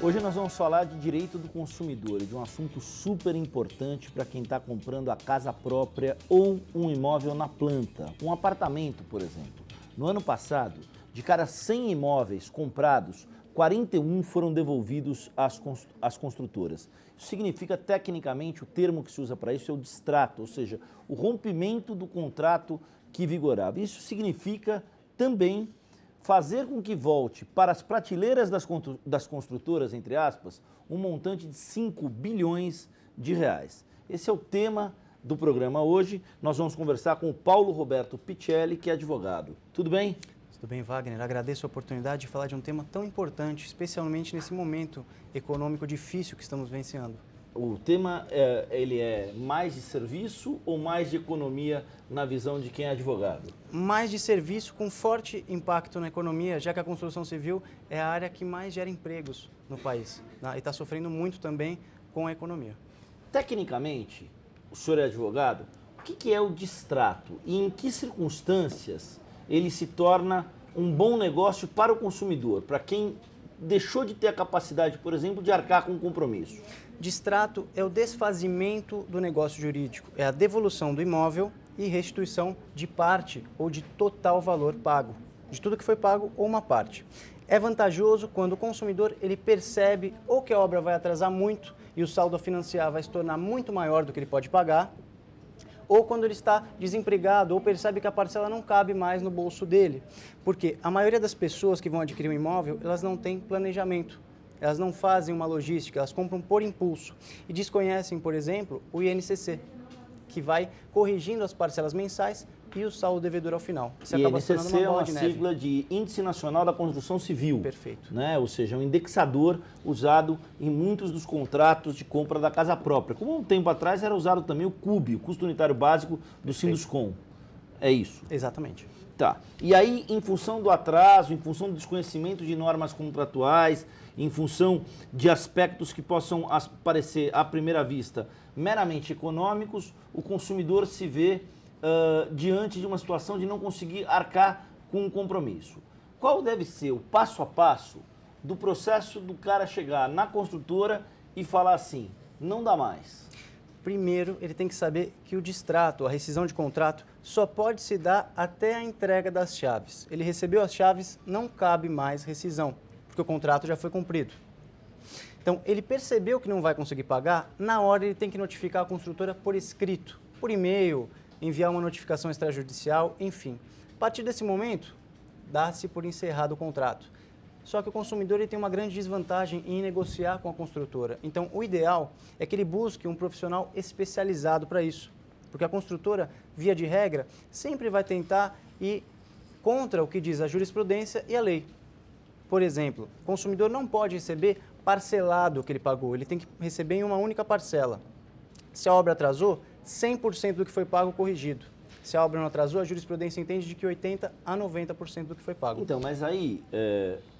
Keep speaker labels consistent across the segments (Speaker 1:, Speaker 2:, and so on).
Speaker 1: Hoje nós vamos falar de direito do consumidor e de um assunto super importante para quem está comprando a casa própria ou um imóvel na planta, um apartamento, por exemplo. No ano passado, de cada 100 imóveis comprados, 41 foram devolvidos às construtoras. Isso significa, tecnicamente, o termo que se usa para isso é o distrato, ou seja, o rompimento do contrato que vigorava. Isso significa também fazer com que volte para as prateleiras das construtoras, entre aspas, um montante de 5 bilhões de reais. Esse é o tema do programa hoje. Nós vamos conversar com o Paulo Roberto Picelli, que é advogado. Tudo bem?
Speaker 2: Tudo bem, Wagner. Agradeço a oportunidade de falar de um tema tão importante, especialmente nesse momento econômico difícil que estamos vivenciando.
Speaker 1: O tema, ele é mais de serviço ou mais de economia na visão de quem é advogado?
Speaker 2: Mais de serviço com forte impacto na economia, já que a construção civil é a área que mais gera empregos no país, né? E está sofrendo muito também com a economia.
Speaker 1: Tecnicamente, o senhor é advogado, o que é o distrato e em que circunstâncias ele se torna um bom negócio para o consumidor, para quem deixou de ter a capacidade, por exemplo, de arcar com um compromisso?
Speaker 2: Distrato é o desfazimento do negócio jurídico, é a devolução do imóvel e restituição de parte ou de total valor pago, de tudo que foi pago ou uma parte. É vantajoso quando o consumidor ele percebe ou que a obra vai atrasar muito e o saldo a financiar vai se tornar muito maior do que ele pode pagar, ou quando ele está desempregado ou percebe que a parcela não cabe mais no bolso dele. Porque a maioria das pessoas que vão adquirir um imóvel, elas não têm planejamento. Elas não fazem uma logística, elas compram por impulso e desconhecem, por exemplo, o INCC, que vai corrigindo as parcelas mensais e o saldo devedor ao final.
Speaker 1: Isso acaba se tornando uma bola de neve. Sigla de Índice Nacional da Construção Civil.
Speaker 2: Perfeito.
Speaker 1: Né? Ou seja, um indexador usado em muitos dos contratos de compra da casa própria. Como um tempo atrás era usado também o CUB, o Custo Unitário Básico do Sinduscom. É isso?
Speaker 2: Exatamente.
Speaker 1: Tá. E aí, em função do atraso, em função do desconhecimento de normas contratuais, em função de aspectos que possam parecer, à primeira vista, meramente econômicos, o consumidor se vê diante de uma situação de não conseguir arcar com um compromisso. Qual deve ser o passo a passo do processo do cara chegar na construtora e falar assim, não dá mais?
Speaker 2: Primeiro, ele tem que saber que o distrato, a rescisão de contrato, só pode se dar até a entrega das chaves. Ele recebeu as chaves, não cabe mais rescisão, porque o contrato já foi cumprido. Então, ele percebeu que não vai conseguir pagar, na hora ele tem que notificar a construtora por escrito, por e-mail, enviar uma notificação extrajudicial, enfim. A partir desse momento, dá-se por encerrado o contrato. Só que o consumidor ele tem uma grande desvantagem em negociar com a construtora. Então, o ideal é que ele busque um profissional especializado para isso. Porque a construtora, via de regra, sempre vai tentar ir contra o que diz a jurisprudência e a lei. Por exemplo, o consumidor não pode receber parcelado o que ele pagou, ele tem que receber em uma única parcela. Se a obra atrasou, 100% do que foi pago corrigido. Se a obra não atrasou, a jurisprudência entende de que 80% a 90% do que foi pago.
Speaker 1: Então, mas aí,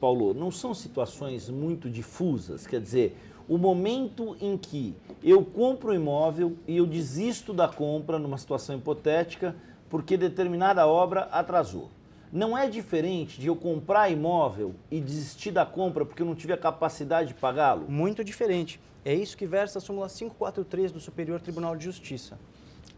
Speaker 1: Paulo, não são situações muito difusas? Quer dizer, o momento em que eu compro o imóvel e eu desisto da compra numa situação hipotética porque determinada obra atrasou. Não é diferente de eu comprar imóvel e desistir da compra porque eu não tive a capacidade de pagá-lo?
Speaker 2: Muito diferente. É isso que versa a súmula 543 do Superior Tribunal de Justiça.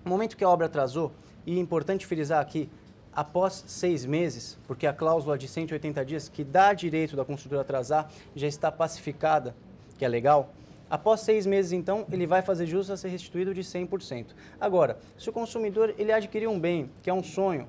Speaker 2: No momento que a obra atrasou, e é importante frisar aqui, após 6 meses, porque a cláusula de 180 dias, que dá direito da construtora atrasar, já está pacificada, que é legal. Após 6 meses, então, ele vai fazer jus a ser restituído de 100%. Agora, se o consumidor ele adquiriu um bem, que é um sonho,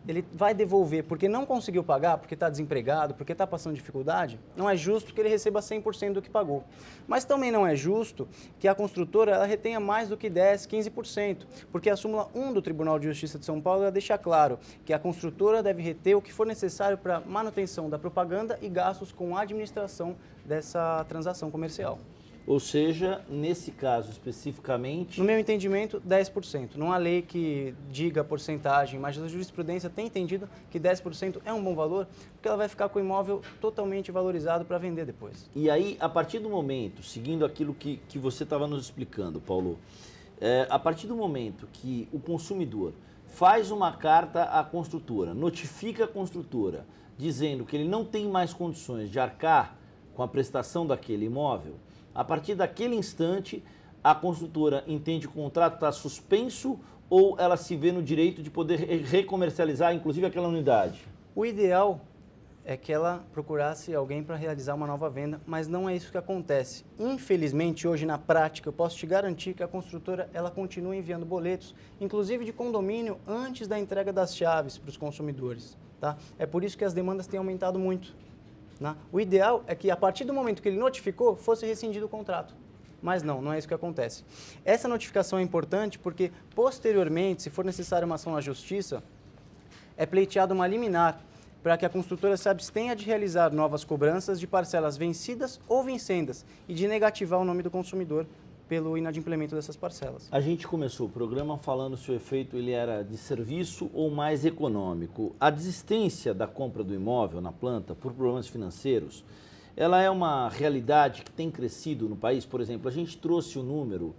Speaker 2: ele vai devolver porque não conseguiu pagar, porque está desempregado, porque está passando dificuldade, não é justo que ele receba 100% do que pagou. Mas também não é justo que a construtora ela retenha mais do que 10%, 15%, porque a súmula 1 do Tribunal de Justiça de São Paulo ela deixa claro que a construtora deve reter o que for necessário para manutenção da propaganda e gastos com a administração dessa transação comercial.
Speaker 1: Ou seja, nesse caso especificamente...
Speaker 2: No meu entendimento, 10%. Não há lei que diga a porcentagem, mas a jurisprudência tem entendido que 10% é um bom valor, porque ela vai ficar com o imóvel totalmente valorizado para vender depois.
Speaker 1: E aí, a partir do momento, seguindo aquilo que você estava nos explicando, Paulo, a partir do momento que o consumidor faz uma carta à construtora, notifica a construtora, dizendo que ele não tem mais condições de arcar com a prestação daquele imóvel, a partir daquele instante, a construtora entende que o contrato está suspenso ou ela se vê no direito de poder recomercializar, inclusive, aquela unidade?
Speaker 2: O ideal é que ela procurasse alguém para realizar uma nova venda, mas não é isso que acontece. Infelizmente, hoje na prática, eu posso te garantir que a construtora ela continua enviando boletos, inclusive de condomínio, antes da entrega das chaves para os consumidores. Tá? É por isso que as demandas têm aumentado muito. Né? O ideal é que, a partir do momento que ele notificou, fosse rescindido o contrato. Mas não é isso que acontece. Essa notificação é importante porque, posteriormente, se for necessária uma ação na justiça, é pleiteada uma liminar para que a construtora se abstenha de realizar novas cobranças de parcelas vencidas ou vincendas e de negativar o nome do consumidor pelo inadimplemento dessas parcelas.
Speaker 1: A gente começou o programa falando se o efeito ele era de serviço ou mais econômico. A desistência da compra do imóvel na planta por problemas financeiros, ela é uma realidade que tem crescido no país. Por exemplo, a gente trouxe o número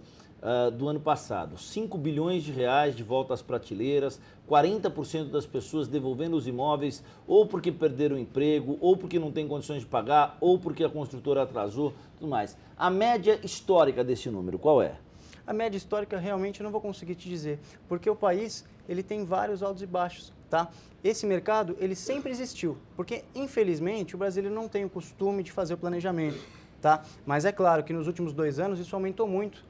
Speaker 1: do ano passado, 5 bilhões de reais de volta às prateleiras, 40% das pessoas devolvendo os imóveis ou porque perderam o emprego, ou porque não tem condições de pagar, ou porque a construtora atrasou, tudo mais. A média histórica desse número, qual é?
Speaker 2: A média histórica realmente eu não vou conseguir te dizer, porque o país ele tem vários altos e baixos. Tá? Esse mercado ele sempre existiu, porque infelizmente o brasileiro não tem o costume de fazer o planejamento. Tá? Mas é claro que nos últimos 2 anos isso aumentou muito.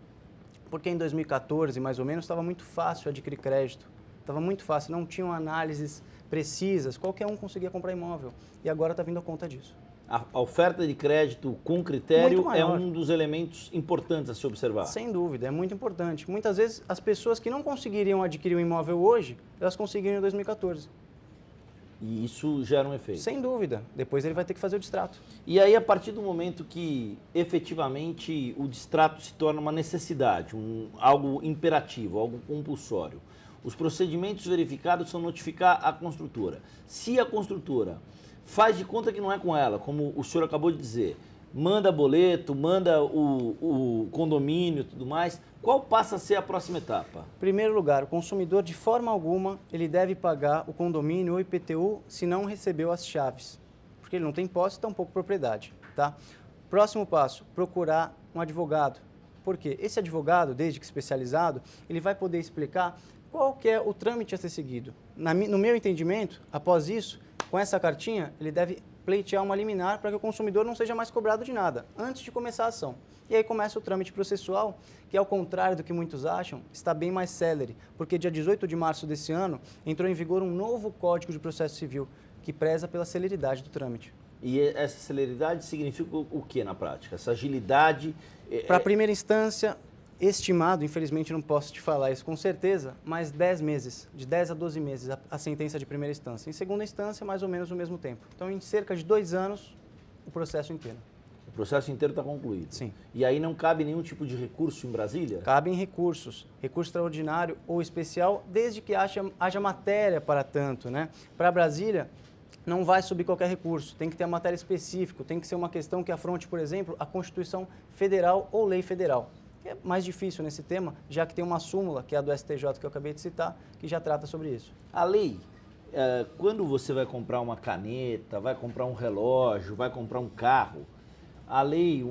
Speaker 2: Porque em 2014, mais ou menos, estava muito fácil adquirir crédito. Estava muito fácil, não tinham análises precisas, qualquer um conseguia comprar imóvel. E agora está vindo a conta disso.
Speaker 1: A oferta de crédito com critério é um dos elementos importantes a se observar.
Speaker 2: Sem dúvida, é muito importante. Muitas vezes, as pessoas que não conseguiriam adquirir um imóvel hoje, elas conseguiram em 2014.
Speaker 1: E isso gera um efeito.
Speaker 2: Sem dúvida. Depois ele vai ter que fazer o distrato.
Speaker 1: E aí, a partir do momento que efetivamente o distrato se torna uma necessidade, algo imperativo, algo compulsório, os procedimentos verificados são notificar a construtora. Se a construtora faz de conta que não é com ela, como o senhor acabou de dizer, manda boleto, manda o condomínio e tudo mais, qual passa a ser a próxima etapa?
Speaker 2: Em primeiro lugar, o consumidor, de forma alguma, ele deve pagar o condomínio ou IPTU se não recebeu as chaves, porque ele não tem posse, tampouco propriedade. Tá? Próximo passo, procurar um advogado. Por quê? Esse advogado, desde que especializado, ele vai poder explicar qual que é o trâmite a ser seguido. No meu entendimento, após isso, com essa cartinha, ele deve pleitear uma liminar para que o consumidor não seja mais cobrado de nada, antes de começar a ação. E aí começa o trâmite processual, que ao contrário do que muitos acham, está bem mais célere, porque dia 18 de março desse ano entrou em vigor um novo Código de Processo Civil, que preza pela celeridade do trâmite.
Speaker 1: E essa celeridade significa o que na prática? Essa agilidade...
Speaker 2: Para a primeira instância, estimado, infelizmente não posso te falar isso com certeza, mas 10 meses, de 10 a 12 meses a sentença de primeira instância. Em segunda instância, mais ou menos o mesmo tempo. Então, em cerca de 2 anos, o processo inteiro.
Speaker 1: O processo inteiro está concluído?
Speaker 2: Sim.
Speaker 1: E aí não cabe nenhum tipo de recurso em Brasília?
Speaker 2: Cabem recursos, recurso extraordinário ou especial, desde que haja matéria para tanto, né? Para Brasília, não vai subir qualquer recurso, tem que ter uma matéria específica, tem que ser uma questão que afronte, por exemplo, a Constituição Federal ou Lei Federal. É mais difícil nesse tema, já que tem uma súmula, que é a do STJ que eu acabei de citar, que já trata sobre isso.
Speaker 1: A lei, quando você vai comprar uma caneta, vai comprar um relógio, vai comprar um carro, a lei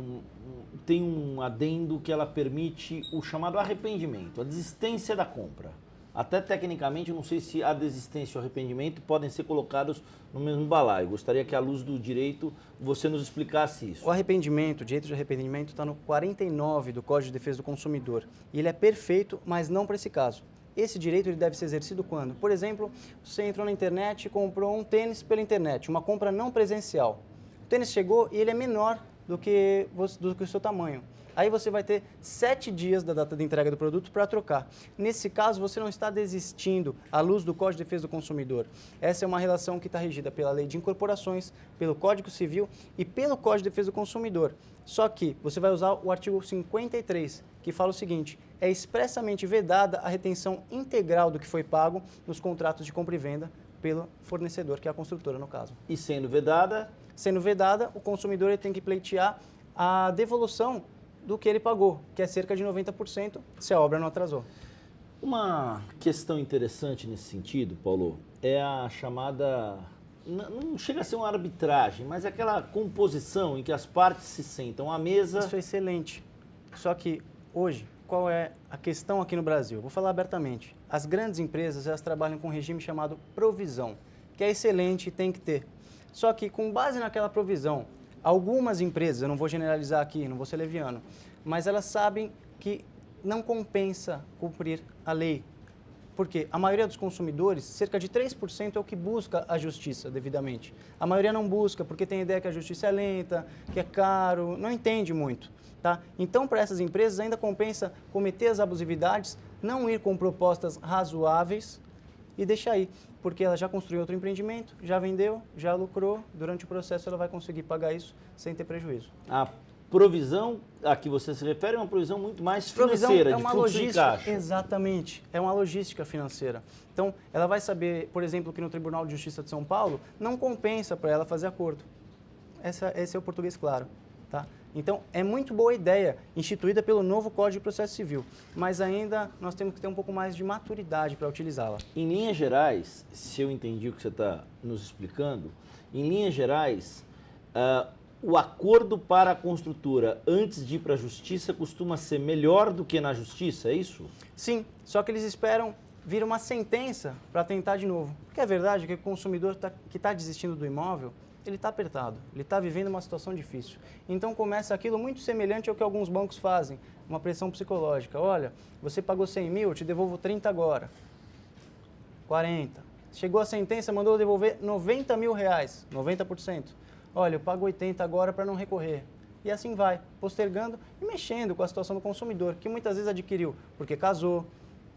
Speaker 1: tem um adendo que ela permite o chamado arrependimento, a desistência da compra. Até tecnicamente, eu não sei se a desistência e o arrependimento podem ser colocados no mesmo balaio. Gostaria que, à luz do direito, você nos explicasse isso.
Speaker 2: O arrependimento, o direito de arrependimento, está no 49 do Código de Defesa do Consumidor. E ele é perfeito, mas não para esse caso. Esse direito ele deve ser exercido quando? Por exemplo, você entrou na internet e comprou um tênis pela internet, uma compra não presencial. O tênis chegou e ele é menor do que o seu tamanho. Aí você vai ter 7 dias da data de entrega do produto para trocar. Nesse caso, você não está desistindo à luz do Código de Defesa do Consumidor. Essa é uma relação que está regida pela Lei de Incorporações, pelo Código Civil e pelo Código de Defesa do Consumidor. Só que você vai usar o artigo 53, que fala o seguinte: é expressamente vedada a retenção integral do que foi pago nos contratos de compra e venda pelo fornecedor, que é a construtora no caso.
Speaker 1: E sendo vedada?
Speaker 2: Sendo vedada, o consumidor ele tem que pleitear a devolução do que ele pagou, que é cerca de 90%, se a obra não atrasou.
Speaker 1: Uma questão interessante nesse sentido, Paulo, é a chamada não chega a ser uma arbitragem, mas é aquela composição em que as partes se sentam à mesa.
Speaker 2: Isso é excelente. Só que hoje, qual é a questão aqui no Brasil? Vou falar abertamente. As grandes empresas, elas trabalham com um regime chamado provisão, que é excelente e tem que ter. Só que com base naquela provisão, algumas empresas, eu não vou generalizar aqui, não vou ser leviano, mas elas sabem que não compensa cumprir a lei. Porque a maioria dos consumidores, cerca de 3% é o que busca a justiça devidamente. A maioria não busca porque tem a ideia que a justiça é lenta, que é caro, não entende muito. Tá? Então, para essas empresas, ainda compensa cometer as abusividades, não ir com propostas razoáveis e deixar aí. Porque ela já construiu outro empreendimento, já vendeu, já lucrou, durante o processo ela vai conseguir pagar isso sem ter prejuízo.
Speaker 1: A provisão a que você se refere é uma provisão muito mais financeira,
Speaker 2: é uma
Speaker 1: de fluxo de
Speaker 2: logística,
Speaker 1: caixa.
Speaker 2: exatamente, é uma logística financeira. Então, ela vai saber, por exemplo, que no Tribunal de Justiça de São Paulo não compensa para ela fazer acordo. Esse é o português claro. Tá? Então, é muito boa ideia, instituída pelo novo Código de Processo Civil, mas ainda nós temos que ter um pouco mais de maturidade para utilizá-la.
Speaker 1: Em linhas gerais, se eu entendi o que você está nos explicando, em linhas gerais, o acordo para a construtora antes de ir para a justiça costuma ser melhor do que na justiça, é isso?
Speaker 2: Sim, só que eles esperam vir uma sentença para tentar de novo. Porque é verdade que o consumidor que está desistindo do imóvel, ele está apertado, ele está vivendo uma situação difícil. Então começa aquilo muito semelhante ao que alguns bancos fazem, uma pressão psicológica. Olha, você pagou 100 mil, eu te devolvo 30 agora, 40. Chegou a sentença, mandou devolver 90 mil reais, 90%. Olha, eu pago 80 agora para não recorrer. E assim vai, postergando e mexendo com a situação do consumidor, que muitas vezes adquiriu porque casou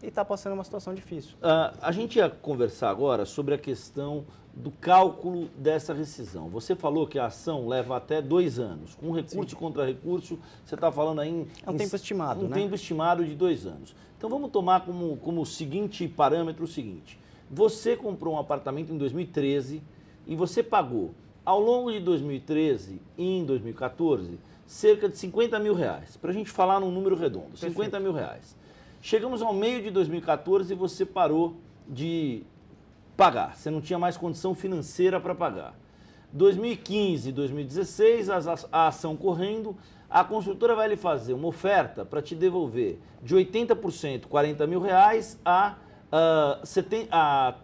Speaker 2: e está passando uma situação difícil.
Speaker 1: A gente ia conversar agora sobre a questão do cálculo dessa rescisão. Você falou que a ação leva até 2 anos. Com recurso e contra recurso, você está falando aí...
Speaker 2: É um tempo estimado, né?
Speaker 1: Um tempo estimado de 2 anos. Então vamos tomar como seguinte parâmetro o seguinte. Você comprou um apartamento em 2013 e você pagou, ao longo de 2013 e em 2014, cerca de 50 mil reais. Para a gente falar num número redondo,
Speaker 2: Perfeito.
Speaker 1: 50 mil reais. Chegamos ao meio de 2014 e você parou de pagar. Você não tinha mais condição financeira para pagar. 2015 e 2016, a ação correndo, a construtora vai lhe fazer uma oferta para te devolver de 80%, 40 mil reais, a cerca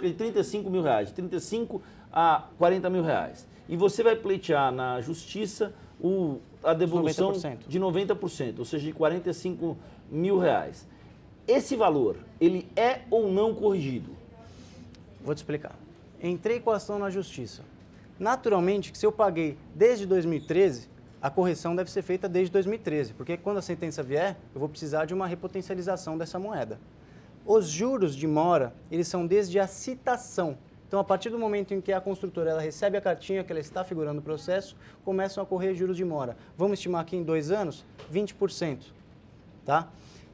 Speaker 1: de 35 mil reais, de 35 a 40 mil reais. E você vai pleitear na justiça a devolução
Speaker 2: 90%.
Speaker 1: de 90%, ou seja, de 45 mil reais. Esse valor, ele é ou não corrigido?
Speaker 2: Vou te explicar. Entrei com a ação na justiça. Naturalmente, que se eu paguei desde 2013, a correção deve ser feita desde 2013, porque quando a sentença vier, eu vou precisar de uma repotencialização dessa moeda. Os juros de mora, eles são desde a citação. Então, a partir do momento em que a construtora ela recebe a cartinha que ela está figurando no processo, começam a correr juros de mora. Vamos estimar aqui em 2 anos, 20%. Tá?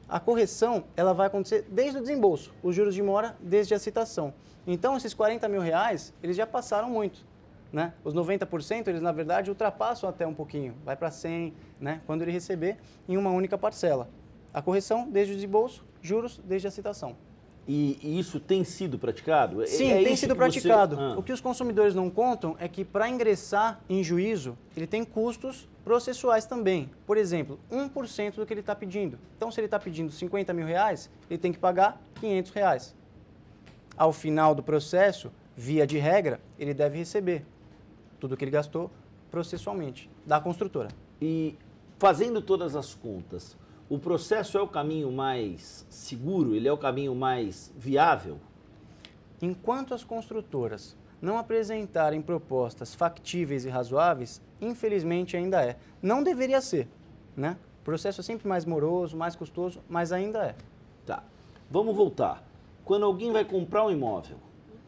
Speaker 2: A correção ela vai acontecer desde o desembolso, os juros de mora desde a citação. Então, esses 40 mil reais, eles já passaram muito. Né? Os 90%, eles na verdade ultrapassam até um pouquinho, vai para 100, né? Quando ele receber em uma única parcela. A correção desde o desembolso, juros desde a citação.
Speaker 1: E isso tem sido praticado?
Speaker 2: Sim, tem sido praticado. O que os consumidores não contam é que para ingressar em juízo, ele tem custos processuais também. Por exemplo, 1% do que ele está pedindo. Então, se ele está pedindo 50 mil reais, ele tem que pagar 500 reais. Ao final do processo, via de regra, ele deve receber tudo o que ele gastou processualmente da construtora.
Speaker 1: E fazendo todas as contas, o processo é o caminho mais seguro? Ele é o caminho mais viável?
Speaker 2: Enquanto as construtoras não apresentarem propostas factíveis e razoáveis, infelizmente ainda é. Não deveria ser, né? O processo é sempre mais moroso, mais custoso, mas ainda é.
Speaker 1: Tá. Vamos voltar. Quando alguém vai comprar um imóvel,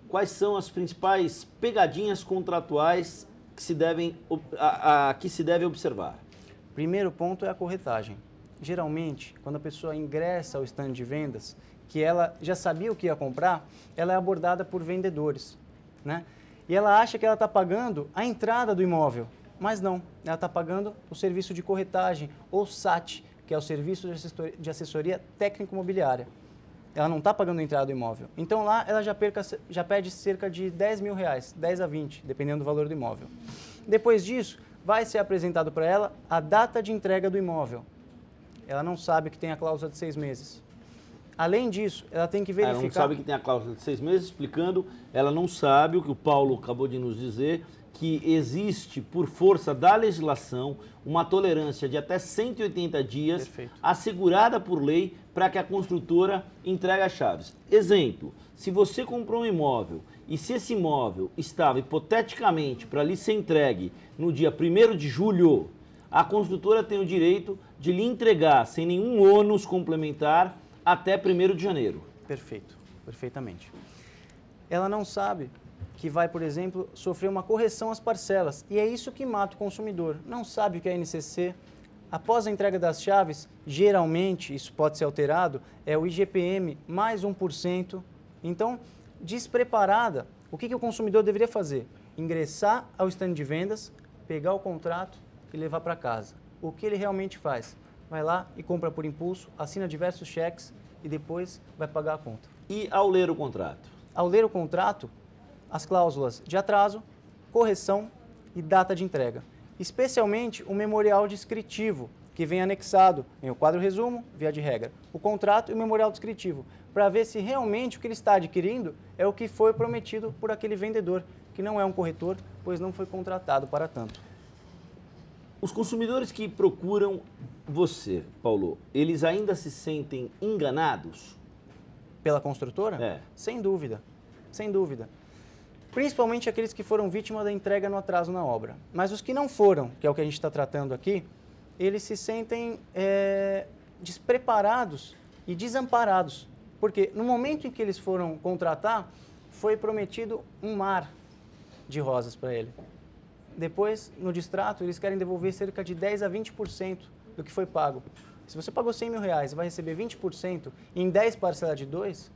Speaker 1: quais são as principais pegadinhas contratuais que se devem observar?
Speaker 2: Primeiro ponto é a corretagem. Geralmente, quando a pessoa ingressa ao stand de vendas, que ela já sabia o que ia comprar, ela é abordada por vendedores, né? E ela acha que ela está pagando a entrada do imóvel, mas não, ela está pagando o serviço de corretagem, ou SAT, que é o Serviço de Assessoria Técnico-Imobiliária. ela não está pagando a entrada do imóvel. Então lá ela já perde cerca de R$10.000, 10 a 20, dependendo do valor do imóvel. Depois disso, vai ser apresentado para ela a data de entrega do imóvel. Ela não sabe que tem a cláusula de 6 meses. Além disso, ela tem que verificar...
Speaker 1: Ela não sabe que tem a cláusula de 6 meses, explicando, ela não sabe o que o Paulo acabou de nos dizer, que existe, por força da legislação, uma tolerância de até 180 dias,
Speaker 2: Perfeito,
Speaker 1: assegurada por lei, para que a construtora entregue as chaves. Exemplo, se você comprou um imóvel e se esse imóvel estava hipoteticamente para lhe ser entregue no dia 1º de julho, a construtora tem o direito de lhe entregar sem nenhum ônus complementar até 1º de janeiro.
Speaker 2: Perfeito, perfeitamente. Ela não sabe que vai, por exemplo, sofrer uma correção às parcelas. E é isso que mata o consumidor. Não sabe o que é INCC. Após a entrega das chaves, geralmente, isso pode ser alterado, é o IGPM mais 1%. Então, despreparada, o que o consumidor deveria fazer? Ingressar ao stand de vendas, pegar o contrato e levar para casa. O que ele realmente faz? Vai lá e compra por impulso, assina diversos cheques e depois vai pagar a conta.
Speaker 1: E ao ler o contrato?
Speaker 2: Ao ler o contrato, as cláusulas de atraso, correção e data de entrega. Especialmente o memorial descritivo, que vem anexado em o quadro resumo, via de regra, o contrato e o memorial descritivo, para ver se realmente o que ele está adquirindo é o que foi prometido por aquele vendedor, que não é um corretor, pois não foi contratado para tanto.
Speaker 1: Os consumidores que procuram você, Paulo, eles ainda se sentem enganados?
Speaker 2: Pela construtora?
Speaker 1: É.
Speaker 2: Sem dúvida, sem dúvida. Principalmente aqueles que foram vítimas da entrega no atraso na obra. Mas os que não foram, que é o que a gente está tratando aqui, eles se sentem despreparados e desamparados. Porque no momento em que eles foram contratar, foi prometido um mar de rosas para ele. Depois, no distrato, eles querem devolver cerca de 10 a 20% do que foi pago. Se você pagou R$100.000 e vai receber 20% em 10 parcelas de 2,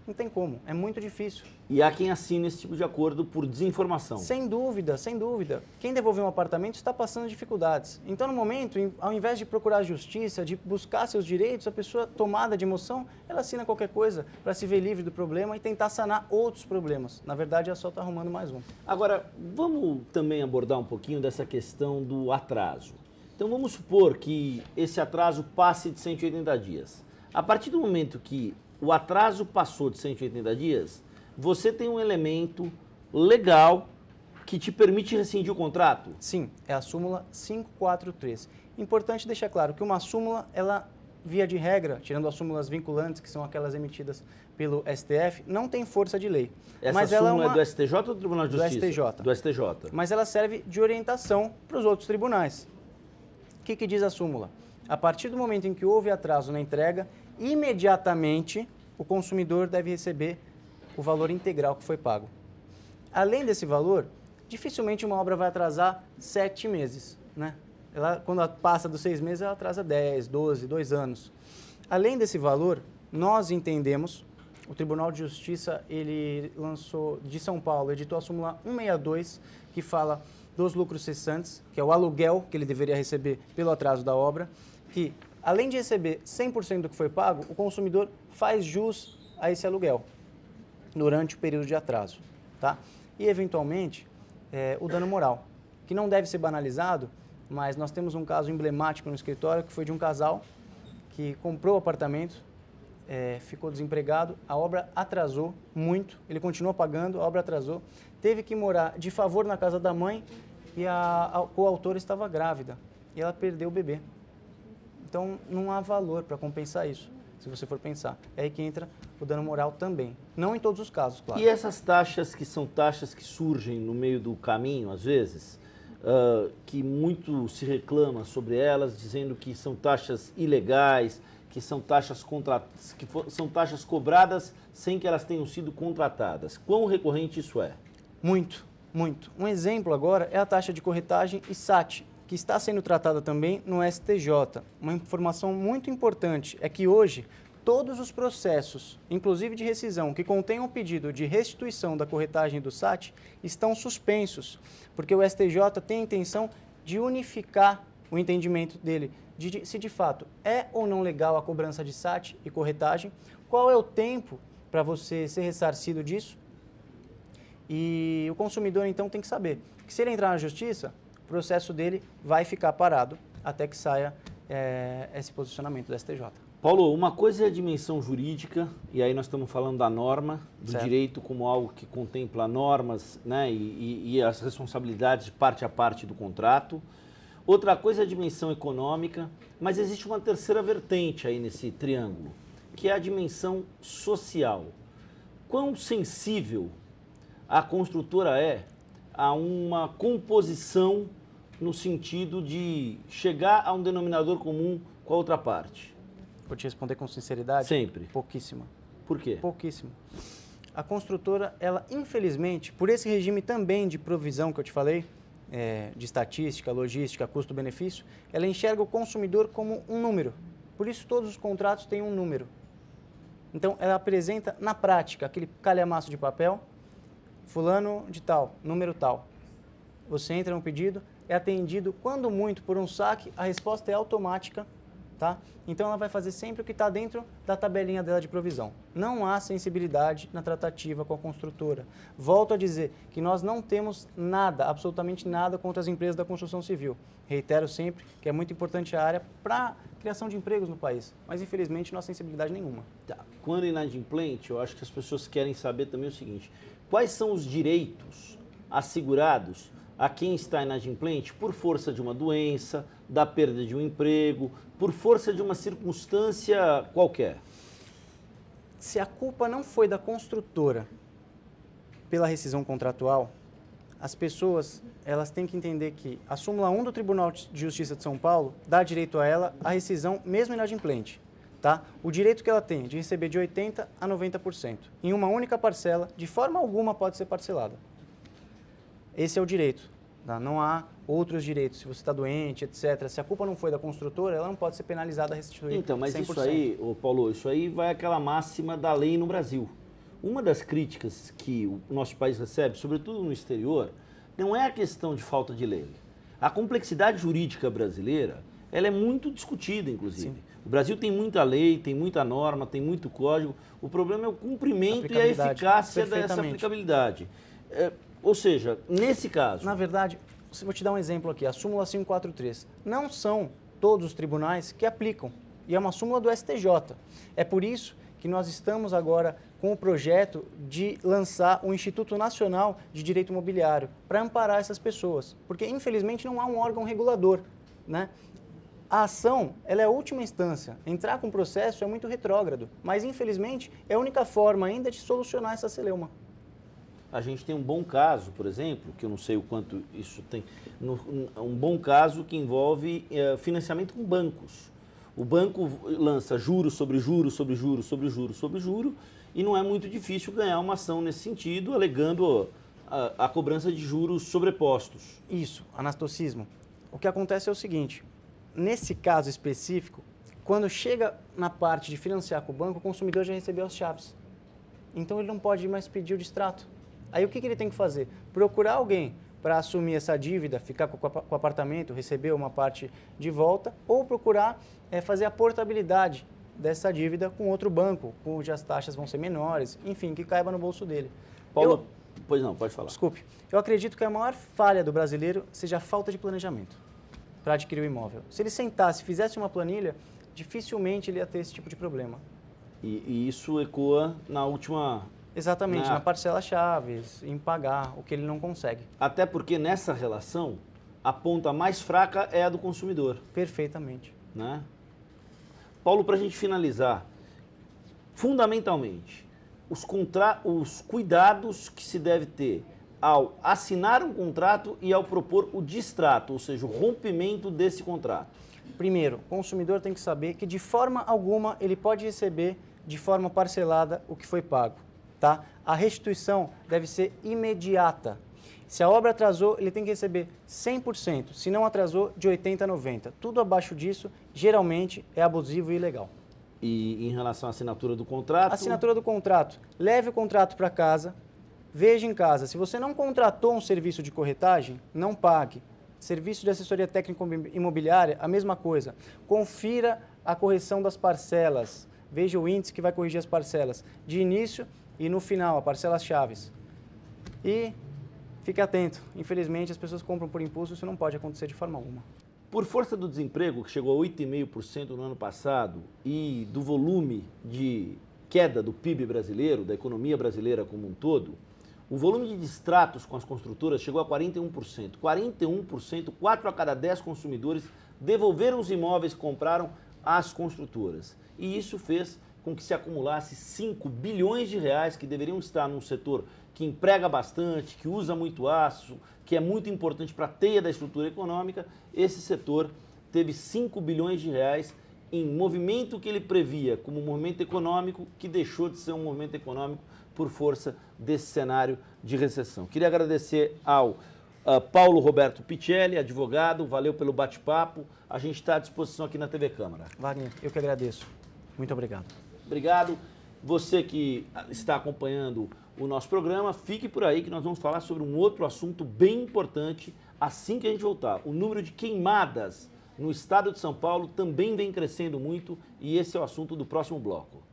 Speaker 2: não tem como, é muito difícil.
Speaker 1: E há quem assine esse tipo de acordo por desinformação.
Speaker 2: Sem dúvida, sem dúvida. Quem devolveu um apartamento está passando dificuldades. Então, no momento, ao invés de procurar justiça, de buscar seus direitos, a pessoa tomada de emoção, ela assina qualquer coisa para se ver livre do problema e tentar sanar outros problemas. Na verdade, ela só está arrumando mais um.
Speaker 1: Agora, vamos também abordar um pouquinho dessa questão do atraso. Então, vamos supor que esse atraso passe de 180 dias. A partir do momento que o atraso passou de 180 dias, você tem um elemento legal que te permite rescindir o contrato?
Speaker 2: Sim, é a súmula 543. Importante deixar claro que uma súmula, ela, via de regra, tirando as súmulas vinculantes, que são aquelas emitidas pelo STF, não tem força de lei.
Speaker 1: Essa
Speaker 2: Mas
Speaker 1: súmula
Speaker 2: ela
Speaker 1: é do STJ ou do Tribunal de Justiça?
Speaker 2: Do STJ.
Speaker 1: Do STJ.
Speaker 2: Mas ela serve de orientação para os outros tribunais. O que diz a súmula? A partir do momento em que houve atraso na entrega, imediatamente o consumidor deve receber o valor integral que foi pago. Além desse valor, dificilmente uma obra vai atrasar 7 meses, né? Quando ela passa dos 6 meses, ela atrasa 10, 12, 2 anos. Além desse valor, nós entendemos, o Tribunal de Justiça ele lançou, de São Paulo, editou a súmula 162, que fala dos lucros cessantes, que é o aluguel que ele deveria receber pelo atraso da obra, que além de receber 100% do que foi pago, o consumidor faz jus a esse aluguel durante o período de atraso, tá? E, eventualmente, o dano moral, que não deve ser banalizado, mas nós temos um caso emblemático no escritório, que foi de um casal que comprou o apartamento, ficou desempregado, a obra atrasou muito, ele continuou pagando, a obra atrasou, teve que morar de favor na casa da mãe e a coautora estava grávida e ela perdeu o bebê. Então, não há valor para compensar isso, se você for pensar. É aí que entra o dano moral também. Não em todos os casos, claro.
Speaker 1: E essas taxas que são taxas que surgem no meio do caminho, às vezes, que muito se reclama sobre elas, dizendo que são taxas ilegais, que são taxas são taxas cobradas sem que elas tenham sido contratadas. Quão recorrente isso é?
Speaker 2: Muito, muito. Um exemplo agora é a taxa de corretagem e SAT, que está sendo tratada também no STJ. Uma informação muito importante é que hoje todos os processos, inclusive de rescisão, que contenham o pedido de restituição da corretagem do SAT, estão suspensos, porque o STJ tem a intenção de unificar o entendimento dele, se de fato é ou não legal a cobrança de SAT e corretagem, qual é o tempo para você ser ressarcido disso. E o consumidor, então, tem que saber que se ele entrar na justiça, o processo dele vai ficar parado até que saia esse posicionamento do STJ.
Speaker 1: Paulo, uma coisa é a dimensão jurídica, e aí nós estamos falando da norma, do
Speaker 2: Certo.
Speaker 1: direito como algo que contempla normas, né, e as responsabilidades de parte a parte do contrato. Outra coisa é a dimensão econômica, mas existe uma terceira vertente aí nesse triângulo, que é a dimensão social. Quão sensível a construtora é a uma composição no sentido de chegar a um denominador comum com a outra parte?
Speaker 2: Vou te responder com sinceridade?
Speaker 1: Sempre.
Speaker 2: Pouquíssima.
Speaker 1: Por quê?
Speaker 2: Pouquíssimo. A construtora, ela infelizmente, por esse regime também de provisão que eu te falei, de estatística, logística, custo-benefício, ela enxerga o consumidor como um número. Por isso todos os contratos têm um número. Então ela apresenta na prática aquele calhamaço de papel, fulano de tal, número tal. Você entra no pedido, é atendido quando muito por um saque, a resposta é automática. Tá? Então ela vai fazer sempre o que está dentro da tabelinha dela de provisão. Não há sensibilidade na tratativa com a construtora. Volto a dizer que nós não temos nada, absolutamente nada contra as empresas da construção civil. Reitero sempre que é muito importante a área para a criação de empregos no país, mas infelizmente não há sensibilidade nenhuma.
Speaker 1: Tá. Quando inadimplente, eu acho que as pessoas querem saber também o seguinte: quais são os direitos assegurados a quem está inadimplente por força de uma doença, da perda de um emprego, por força de uma circunstância qualquer?
Speaker 2: Se a culpa não foi da construtora pela rescisão contratual, as pessoas elas têm que entender que a súmula 1 do Tribunal de Justiça de São Paulo dá direito a ela a rescisão mesmo inadimplente. Tá? O direito que ela tem de receber de 80% a 90%, em uma única parcela, de forma alguma pode ser parcelada. Esse é o direito. Tá? Não há outros direitos. Se você está doente, etc. Se a culpa não foi da construtora, ela não pode ser penalizada a restituir 100%.
Speaker 1: Então, mas isso aí, Paulo, isso aí vai àquela máxima da lei no Brasil. Uma das críticas que o nosso país recebe, sobretudo no exterior, não é a questão de falta de lei. A complexidade jurídica brasileira, ela é muito discutida, inclusive. Sim. O Brasil tem muita lei, tem muita norma, tem muito código. O problema é o cumprimento e a eficácia dessa aplicabilidade. Ou seja, nesse caso...
Speaker 2: Na verdade, vou te dar um exemplo aqui, a súmula 543. Não são todos os tribunais que aplicam, e é uma súmula do STJ. É por isso que nós estamos agora com o projeto de lançar o Instituto Nacional de Direito Imobiliário para amparar essas pessoas, porque infelizmente não há um órgão regulador, né? A ação, ela é a última instância. Entrar com o processo é muito retrógrado, mas infelizmente é a única forma ainda de solucionar essa celeuma.
Speaker 1: A gente tem um bom caso, por exemplo, que eu não sei o quanto isso tem, um bom caso que envolve financiamento com bancos. O banco lança juros sobre juros, sobre juros, sobre juros, sobre juros, e não é muito difícil ganhar uma ação nesse sentido, alegando a cobrança de juros sobrepostos.
Speaker 2: Isso, anastocismo. O que acontece é o seguinte, nesse caso específico, quando chega na parte de financiar com o banco, o consumidor já recebeu as chaves. Então ele não pode mais pedir o distrato. Aí o que ele tem que fazer? Procurar alguém para assumir essa dívida, ficar com o apartamento, receber uma parte de volta, ou procurar fazer a portabilidade dessa dívida com outro banco, cujas as taxas vão ser menores, enfim, que caiba no bolso dele.
Speaker 1: Paulo, pois não, pode falar.
Speaker 2: Desculpe. Eu acredito que a maior falha do brasileiro seja a falta de planejamento para adquirir o imóvel. Se ele sentasse e fizesse uma planilha, dificilmente ele ia ter esse tipo de problema.
Speaker 1: E isso ecoa na última...
Speaker 2: Exatamente, na parcela chaves, em pagar o que ele não consegue.
Speaker 1: Até porque nessa relação, a ponta mais fraca é a do consumidor.
Speaker 2: Perfeitamente.
Speaker 1: Né? Paulo, para a gente finalizar, fundamentalmente, os cuidados que se deve ter ao assinar um contrato e ao propor o distrato, ou seja, o rompimento desse contrato.
Speaker 2: Primeiro, o consumidor tem que saber que de forma alguma ele pode receber de forma parcelada o que foi pago. Tá? A restituição deve ser imediata. Se a obra atrasou, ele tem que receber 100%. Se não atrasou, de 80% a 90%. Tudo abaixo disso, geralmente, é abusivo e ilegal.
Speaker 1: E em relação à assinatura do contrato?
Speaker 2: Assinatura do contrato. Leve o contrato para casa, veja em casa. Se você não contratou um serviço de corretagem, não pague. Serviço de assessoria técnica imobiliária, a mesma coisa. Confira a correção das parcelas. veja o índice que vai corrigir as parcelas de início e no final, a parcelas chaves. E fique atento, infelizmente as pessoas compram por impulso, isso não pode acontecer de forma alguma.
Speaker 1: Por força do desemprego, que chegou a 8,5% no ano passado, e do volume de queda do PIB brasileiro, da economia brasileira como um todo, o volume de distratos com as construtoras chegou a 41%. 41%, 4 a cada 10 consumidores devolveram os imóveis que compraram às construtoras. E isso fez com que se acumulasse 5 bilhões de reais que deveriam estar num setor que emprega bastante, que usa muito aço, que é muito importante para a teia da estrutura econômica. Esse setor teve 5 bilhões de reais em movimento que ele previa como um movimento econômico, que deixou de ser um movimento econômico por força desse cenário de recessão. Queria agradecer ao Paulo Roberto Picelli, advogado, valeu pelo bate-papo. A gente está à disposição aqui na TV Câmara.
Speaker 2: Wagner, eu que agradeço. Muito obrigado.
Speaker 1: Obrigado. Você que está acompanhando o nosso programa, fique por aí que nós vamos falar sobre um outro assunto bem importante assim que a gente voltar. O número de queimadas no estado de São Paulo também vem crescendo muito e esse é o assunto do próximo bloco.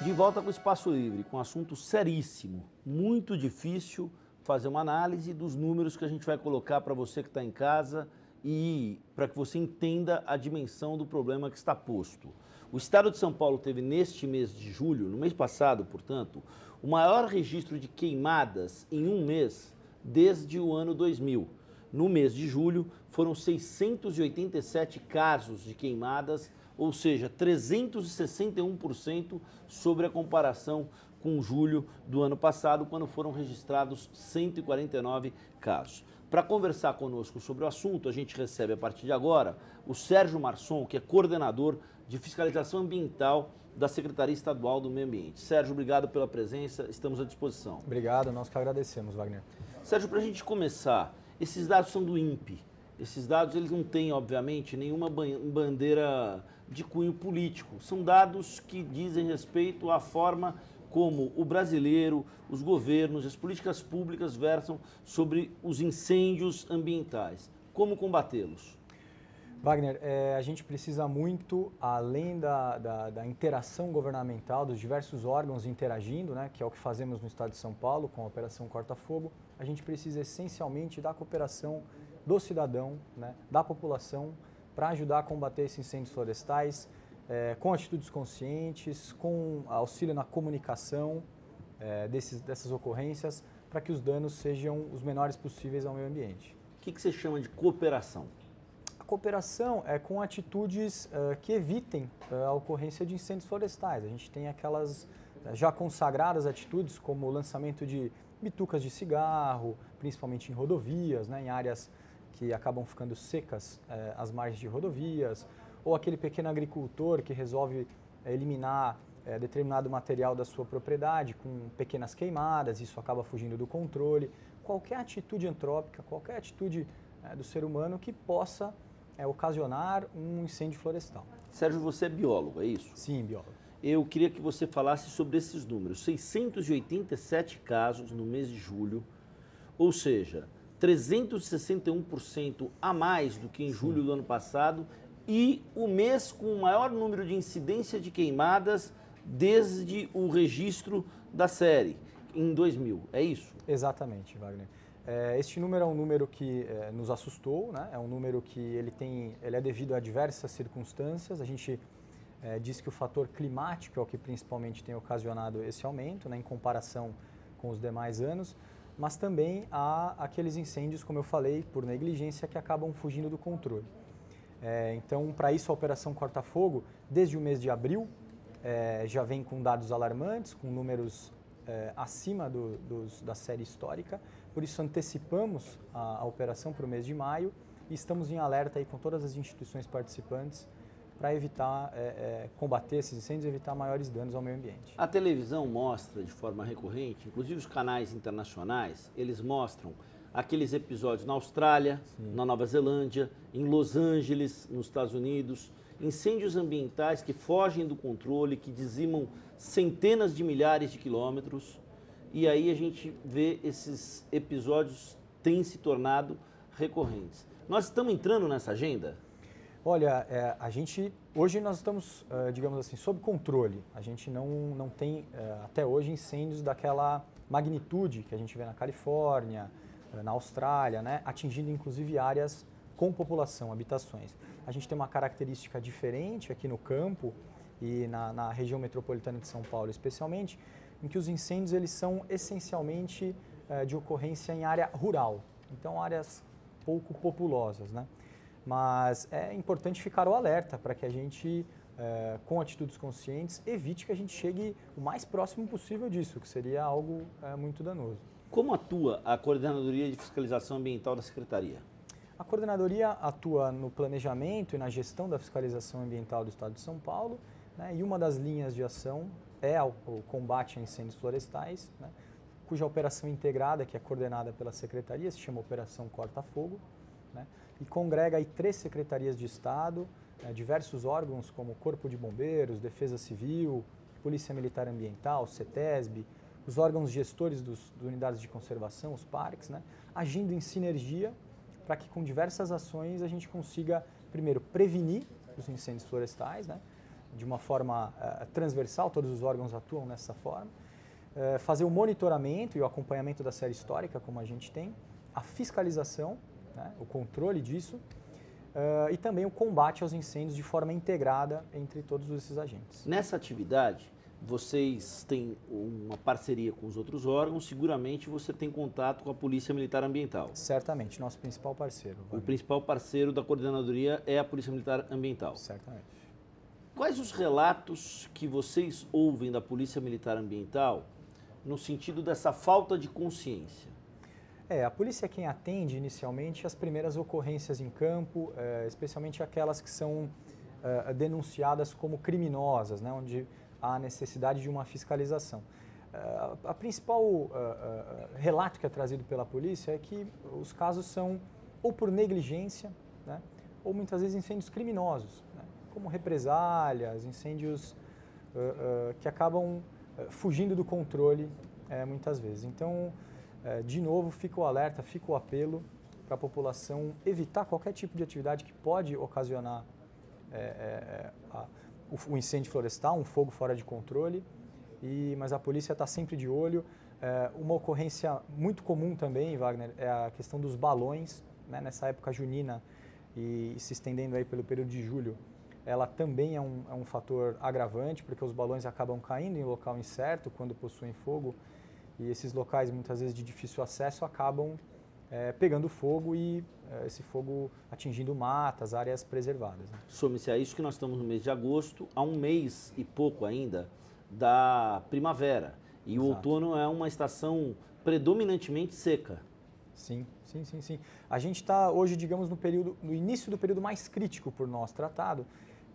Speaker 1: De volta com o Espaço Livre, com um assunto seríssimo, muito difícil fazer uma análise dos números que a gente vai colocar para você que está em casa e para que você entenda a dimensão do problema que está posto. O estado de São Paulo teve neste mês de julho, no mês passado, portanto, o maior registro de queimadas em um mês desde o ano 2000. No mês de julho foram 687 casos de queimadas, ou seja, 361% sobre a comparação com julho do ano passado, quando foram registrados 149 casos. Para conversar conosco sobre o assunto, a gente recebe a partir de agora o Sérgio Marçom, que é coordenador de fiscalização ambiental da Secretaria Estadual do Meio Ambiente. Sérgio, obrigado pela presença, estamos à disposição.
Speaker 3: Obrigado, nós que agradecemos, Wagner.
Speaker 1: Sérgio, para a gente começar, esses dados são do INPE. Esses dados eles não têm, obviamente, nenhuma bandeira de cunho político. São dados que dizem respeito à forma como o brasileiro, os governos, as políticas públicas versam sobre os incêndios ambientais. Como combatê-los?
Speaker 3: Wagner, a gente precisa muito, além da interação governamental, dos diversos órgãos interagindo, né, que é o que fazemos no estado de São Paulo com a Operação Corta Fogo, a gente precisa essencialmente da cooperação do cidadão, né, da população, para ajudar a combater esses incêndios florestais, com atitudes conscientes, com auxílio na comunicação dessas ocorrências, para que os danos sejam os menores possíveis ao meio ambiente.
Speaker 1: O que você chama de cooperação?
Speaker 3: A cooperação é com atitudes que evitem a ocorrência de incêndios florestais. A gente tem aquelas já consagradas atitudes, como o lançamento de bitucas de cigarro, principalmente em rodovias, né, em áreas que acabam ficando secas às margens de rodovias, ou aquele pequeno agricultor que resolve eliminar determinado material da sua propriedade com pequenas queimadas, isso acaba fugindo do controle. Qualquer atitude antrópica, qualquer atitude do ser humano que possa ocasionar um incêndio florestal.
Speaker 1: Sérgio, você é biólogo, é isso?
Speaker 3: Sim, biólogo.
Speaker 1: Eu queria que você falasse sobre esses números. 687 casos no mês de julho, ou seja, 361% a mais do que em julho do ano passado e o mês com o maior número de incidência de queimadas desde o registro da série, em 2000. É isso?
Speaker 3: Exatamente, Wagner. Este número é um número que nos assustou, né? É um número que ele é devido a diversas circunstâncias. A gente diz que o fator climático é o que principalmente tem ocasionado esse aumento, né, em comparação com os demais anos, mas também há aqueles incêndios, como eu falei, por negligência, que acabam fugindo do controle. Então, para isso, a Operação Corta Fogo, desde o mês de abril, já vem com dados alarmantes, com números acima da série histórica. Por isso, antecipamos a operação para o mês de maio e estamos em alerta aí com todas as instituições participantes para evitar, combater esses incêndios e evitar maiores danos ao meio ambiente.
Speaker 1: A televisão mostra de forma recorrente, inclusive os canais internacionais, eles mostram aqueles episódios na Austrália, na Nova Zelândia, em Los Angeles, nos Estados Unidos, incêndios ambientais que fogem do controle, que dizimam centenas de milhares de quilômetros, e aí a gente vê esses episódios têm se tornado recorrentes. Nós estamos entrando nessa agenda?
Speaker 3: Olha, hoje nós estamos, digamos assim, sob controle. A gente não tem, até hoje, incêndios daquela magnitude que a gente vê na Califórnia, na Austrália, né, atingindo inclusive áreas com população, habitações. A gente tem uma característica diferente aqui no campo e na região metropolitana de São Paulo especialmente, em que os incêndios eles são essencialmente de ocorrência em área rural, então áreas pouco populosas, né? Mas é importante ficar o alerta para que a gente, com atitudes conscientes, evite que a gente chegue o mais próximo possível disso, que seria algo muito danoso.
Speaker 1: Como atua a Coordenadoria de Fiscalização Ambiental da Secretaria?
Speaker 3: A coordenadoria atua no planejamento e na gestão da fiscalização ambiental do Estado de São Paulo, né, e uma das linhas de ação é o combate a incêndios florestais, né, cuja operação integrada, que é coordenada pela Secretaria, se chama Operação Corta Fogo, né, e congrega aí 3 secretarias de Estado, diversos órgãos como Corpo de Bombeiros, Defesa Civil, Polícia Militar Ambiental, CETESB, os órgãos gestores das unidades de conservação, os parques, né, agindo em sinergia para que com diversas ações a gente consiga, primeiro, prevenir os incêndios florestais, né, de uma forma transversal, todos os órgãos atuam nessa forma, fazer o monitoramento e o acompanhamento da série histórica, como a gente tem, a fiscalização, né, o controle disso, e também o combate aos incêndios de forma integrada entre todos esses agentes.
Speaker 1: Nessa atividade, vocês têm uma parceria com os outros órgãos, seguramente você tem contato com a Polícia Militar Ambiental.
Speaker 3: Certamente, nosso principal parceiro.
Speaker 1: O principal parceiro da coordenadoria é a Polícia Militar Ambiental.
Speaker 3: Certamente.
Speaker 1: Quais os relatos que vocês ouvem da Polícia Militar Ambiental no sentido dessa falta de consciência?
Speaker 3: A polícia é quem atende inicialmente as primeiras ocorrências em campo, especialmente aquelas que são denunciadas como criminosas, né, onde há necessidade de uma fiscalização. A principal relato que é trazido pela polícia é que os casos são ou por negligência, né, ou muitas vezes incêndios criminosos, né, como represálias, incêndios que acabam fugindo do controle muitas vezes. Então, de novo, fica o alerta, fica o apelo para a população evitar qualquer tipo de atividade que pode ocasionar o incêndio florestal, um fogo fora de controle, mas a polícia está sempre de olho. Uma ocorrência muito comum também, Wagner, é a questão dos balões, né, nessa época junina e se estendendo aí pelo período de julho. Ela também é um fator agravante, porque os balões acabam caindo em local incerto quando possuem fogo, e esses locais, muitas vezes de difícil acesso, acabam pegando fogo e esse fogo atingindo matas, áreas preservadas, né?
Speaker 1: Some-se a isso que nós estamos no mês de agosto, há um mês e pouco ainda da primavera. E Exato. O outono é uma estação predominantemente seca.
Speaker 3: Sim. A gente está hoje, digamos, no início do período mais crítico por nós tratado,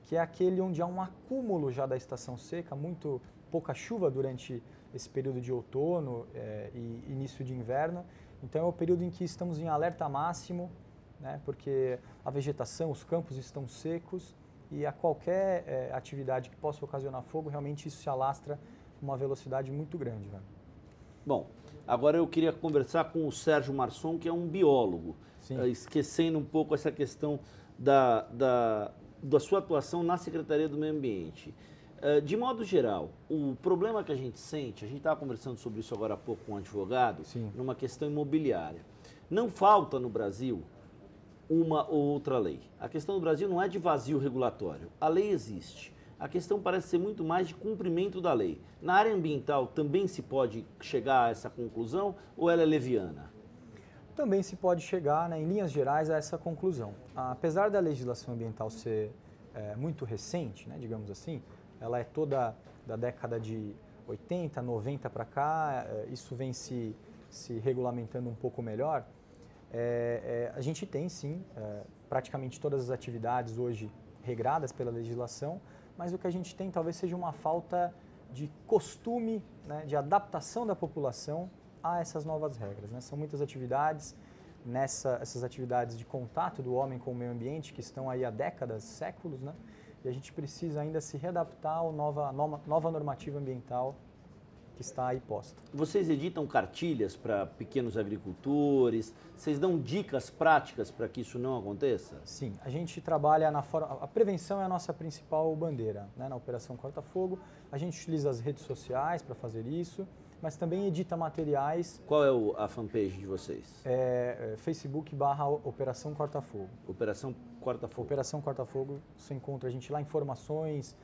Speaker 3: que é aquele onde há um acúmulo já da estação seca, muito pouca chuva durante esse período de outono e início de inverno. Então é o período em que estamos em alerta máximo, né, porque a vegetação, os campos estão secos e a qualquer atividade que possa ocasionar fogo, realmente isso se alastra com uma velocidade muito grande, né?
Speaker 1: Bom, agora eu queria conversar com o Sérgio Marçom, que é um biólogo, esquecendo um pouco essa questão da sua atuação na Secretaria do Meio Ambiente. De modo geral, o problema que a gente sente, a gente estava conversando sobre isso agora há pouco com um advogado, numa questão imobiliária. Não falta no Brasil uma ou outra lei. A questão do Brasil não é de vazio regulatório. A lei existe. A questão parece ser muito mais de cumprimento da lei. Na área ambiental também se pode chegar a essa conclusão ou ela é leviana?
Speaker 3: Também se pode chegar, né, em linhas gerais, a essa conclusão. Apesar da legislação ambiental ser muito recente, né, digamos assim, ela é toda da década de 80, 90 para cá, isso vem se regulamentando um pouco melhor. A gente tem, sim, praticamente todas as atividades hoje regradas pela legislação, mas o que a gente tem talvez seja uma falta de costume, né, de adaptação da população a essas novas regras, né? São muitas atividades, essas atividades de contato do homem com o meio ambiente que estão aí há décadas, séculos, né? e a gente precisa ainda se readaptar à nova normativa ambiental que está aí posta.
Speaker 1: Vocês editam cartilhas para pequenos agricultores? Vocês dão dicas práticas para que isso não aconteça?
Speaker 3: Sim, a gente trabalha na forma... A prevenção é a nossa principal bandeira, né? Na Operação Corta Fogo. A gente utiliza as redes sociais para fazer isso, mas também edita materiais.
Speaker 1: Qual é a fanpage de vocês?
Speaker 3: Facebook/Operação Corta Fogo.
Speaker 1: Operação Corta Fogo.
Speaker 3: Operação Corta Fogo, você encontra a gente lá, informações,